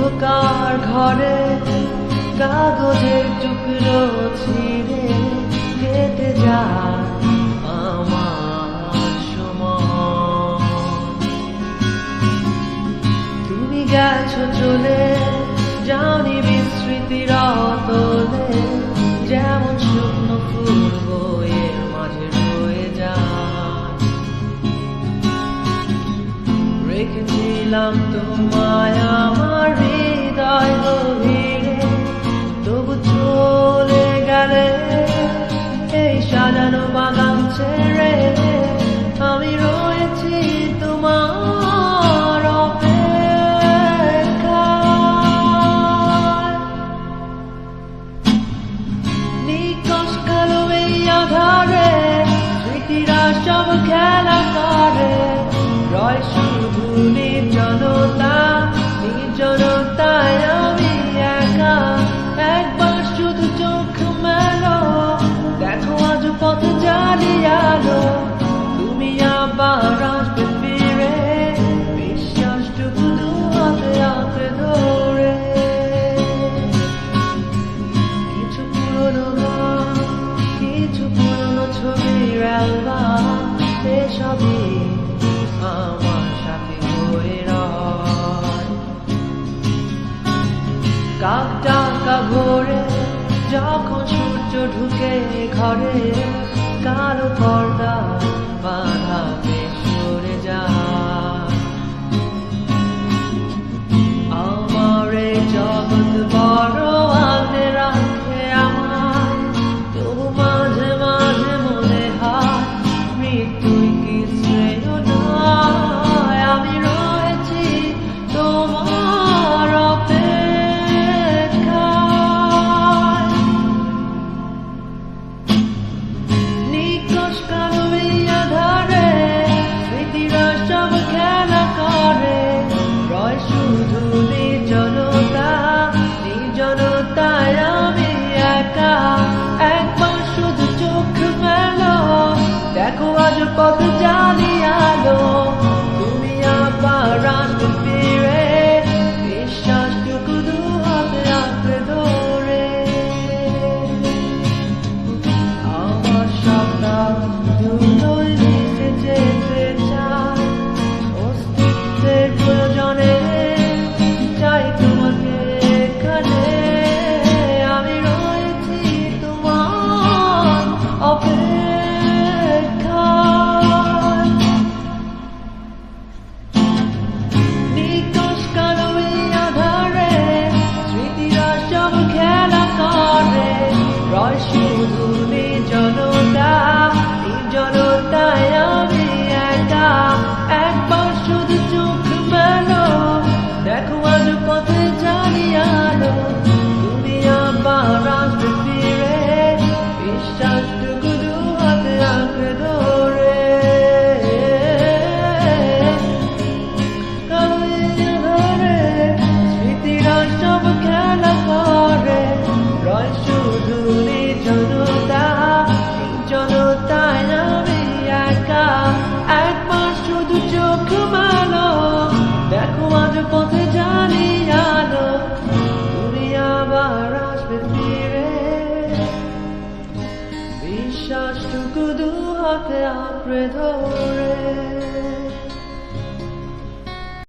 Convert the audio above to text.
অন্ধকার ঘরে কাগজের টুকরো ছিঁড়ে কেটে যায় আমার সময়। তুমি গেছো চলে, যাওনি বিস্মৃতির অতলে, যেমন শুকনো ফুল বইয়ের মাঝে রয়ে যায়। রেখেছিলাম তোমায় আমার হৃদয় গভীরে, তবু চলে গেলে এই সাজানো বাগান ছেড়ে। আমি রয়েছি তোমার অপেক্ষায়। নিকশ কালো এই আধারে স্মৃতিরা সব খেলা করে, রয় শুধু নির্জনতা, নির্জনতায় আমি একা। একবার শুধু চোখ মেলো, দেখো আজ পথ জ্বালিয়ালো। তুমি আবার আসবে ফিরে, বিশ্বাসটুকু দু হাতে আঁকড়ে ধরে। কিছু পুরনো গান, কিছু পুরনো ছবির অ্যালবাম, এসবই আমার সাথে হয়ে রয়। কাক ডাকা ভোরে যখন সূর্য ঢুকে ঘরে, কালো পর্দা বাঁধা সরে যায়। আমার এই জগৎ বড় আগলে রাখে আমায়, তবু মাঝে মাঝে মনে হয় মৃত্যুই কি শ্রেয় নয়। আমি রয়েছি তোমার অপেক্ষায়। নিকশ কালো এই আধারে স্মৃতিরা সব খেলা করে, রয় শুধু নির্জনতা, নির্জনতায় আমি একা। একবার শুধু চোখ মেলো, দেখো আজ পথ জ্বালিয়ালো। তুমি আবার আসবে ফিরে, বিশ্বাসটুকু দু হাতে আঁকড়ে ধরে। আমার স্বপ্ন দুটোই মিশে যেতে চায়, অস্তিত্বের প্রয়োজনে চাই তোমাকে এখানে। আমি রয়েছি তোমার অপেক্ষায়। নিকশ কালো এই আধারে স্মৃতিরা সব খেলা করে, রয় শুধু নির্জনতা, নির্জনতায় আমি একা। একবার শুধু চোখ মেলো, দেখো আজ পথে জ্বালিয়ালো। তুমি আবার আসবে ফিরে, বিশ্বাসটুকু দু হাতে আঁকড়ে ধরে। কালো এই আধারে স্মৃতিরা সব খেলা করে, রয় শুধু নির্জনতা, নির্জনতায় আমি একা। একবার শুধু চোখ মেলো, দেখো আজ পথে জ্বালিয়ালো। তুমি আবার আসবে ফিরে, বিশ্বাসটুকু দু হাতে আঁকড়ে ধরে।